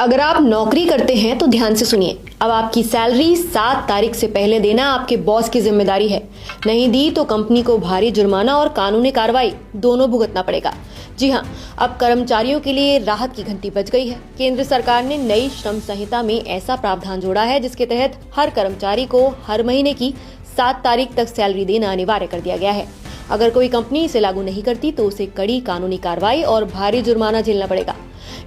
अगर आप नौकरी करते हैं तो ध्यान से सुनिए। अब आपकी सैलरी 7 तारीख से पहले देना आपके बॉस की जिम्मेदारी है। नहीं दी तो कंपनी को भारी जुर्माना और कानूनी कार्रवाई दोनों भुगतना पड़ेगा। जी हां, अब कर्मचारियों के लिए राहत की घंटी बज गई है। केंद्र सरकार ने नई श्रम संहिता में ऐसा प्रावधान जोड़ा है जिसके तहत हर कर्मचारी को हर महीने की 7 तारीख तक सैलरी देना अनिवार्य कर दिया गया है। अगर कोई कंपनी इसे लागू नहीं करती तो उसे कड़ी कानूनी कार्रवाई और भारी जुर्माना झेलना पड़ेगा।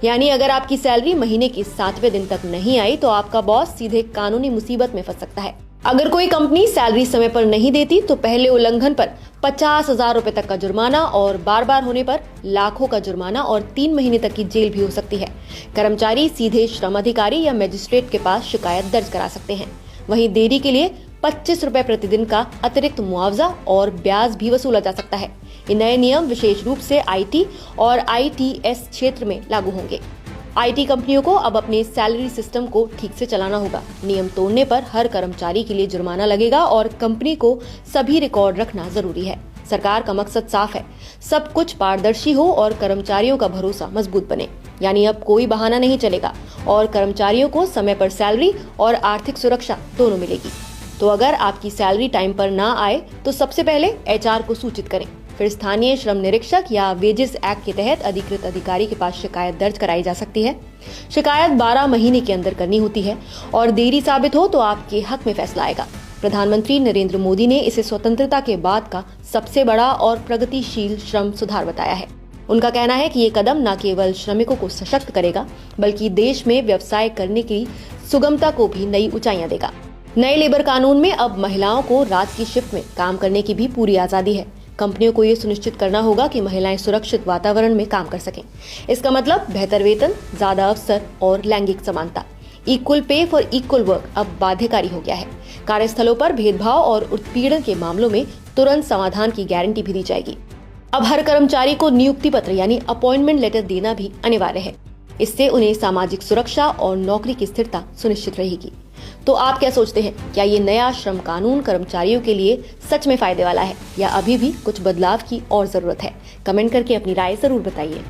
यानी अगर आपकी सैलरी महीने के 7वें दिन तक नहीं आई तो आपका बॉस सीधे कानूनी मुसीबत में फंस सकता है। अगर कोई कंपनी सैलरी समय पर नहीं देती तो पहले उल्लंघन पर 50,000 रुपए तक का जुर्माना और बार होने पर लाखों का जुर्माना और 3 महीने तक की जेल भी हो सकती है। कर्मचारी सीधे श्रम अधिकारी या मजिस्ट्रेट के पास शिकायत दर्ज करा सकते हैं। वहीं देरी के लिए 25 रुपए प्रतिदिन का अतिरिक्त मुआवजा और ब्याज भी वसूला जा सकता है। ये नए नियम विशेष रूप से आईटी और आईटीएस क्षेत्र में लागू होंगे। आईटी कंपनियों को अब अपने सैलरी सिस्टम को ठीक से चलाना होगा। नियम तोड़ने पर हर कर्मचारी के लिए जुर्माना लगेगा और कंपनी को सभी रिकॉर्ड रखना जरूरी है। सरकार का मकसद साफ है, सब कुछ पारदर्शी हो और कर्मचारियों का भरोसा मजबूत बने। यानी अब कोई बहाना नहीं चलेगा और कर्मचारियों को समय पर सैलरी और आर्थिक सुरक्षा दोनों मिलेगी। तो अगर आपकी सैलरी टाइम पर ना आए तो सबसे पहले एचआर को सूचित करें। फिर स्थानीय श्रम निरीक्षक या वेजेस एक्ट के तहत अधिकृत अधिकारी के पास शिकायत दर्ज कराई जा सकती है। शिकायत 12 महीने के अंदर करनी होती है और देरी साबित हो तो आपके हक में फैसला आएगा। प्रधानमंत्री नरेंद्र मोदी ने इसे स्वतंत्रता के बाद का सबसे बड़ा और प्रगतिशील श्रम सुधार बताया है। उनका कहना है कि ये कदम न केवल श्रमिकों को सशक्त करेगा बल्कि देश में व्यवसाय करने की सुगमता को भी नई ऊंचाइयां देगा। नए लेबर कानून में अब महिलाओं को रात की शिफ्ट में काम करने की भी पूरी आजादी है। कंपनियों को ये सुनिश्चित करना होगा कि महिलाएं सुरक्षित वातावरण में काम कर सकें। इसका बेहतर वेतन, ज्यादा अवसर और लैंगिक समानता। Equal pay for equal work अब बाध्यकारी हो गया है। कार्यस्थलों पर भेदभाव और उत्पीड़न के मामलों में तुरंत समाधान की गारंटी भी दी जाएगी। अब हर कर्मचारी को नियुक्ति पत्र यानी अपॉइंटमेंट लेटर देना भी अनिवार्य है। इससे उन्हें सामाजिक सुरक्षा और नौकरी की स्थिरता सुनिश्चित रहेगी। तो आप क्या सोचते हैं, क्या ये नया श्रम कानून कर्मचारियों के लिए सच में फायदे वाला है या अभी भी कुछ बदलाव की और जरूरत है? कमेंट करके अपनी राय जरूर बताइए।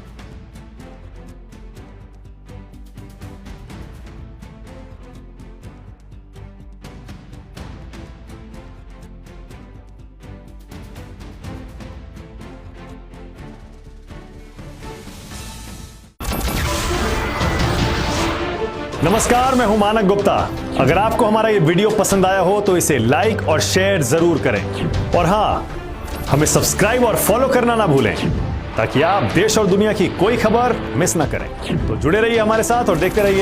नमस्कार, मैं हूं मानक गुप्ता। अगर आपको हमारा ये वीडियो पसंद आया हो तो इसे लाइक और शेयर जरूर करें और हाँ, हमें सब्सक्राइब और फॉलो करना ना भूलें ताकि आप देश और दुनिया की कोई खबर मिस ना करें। तो जुड़े रहिए हमारे साथ और देखते रहिए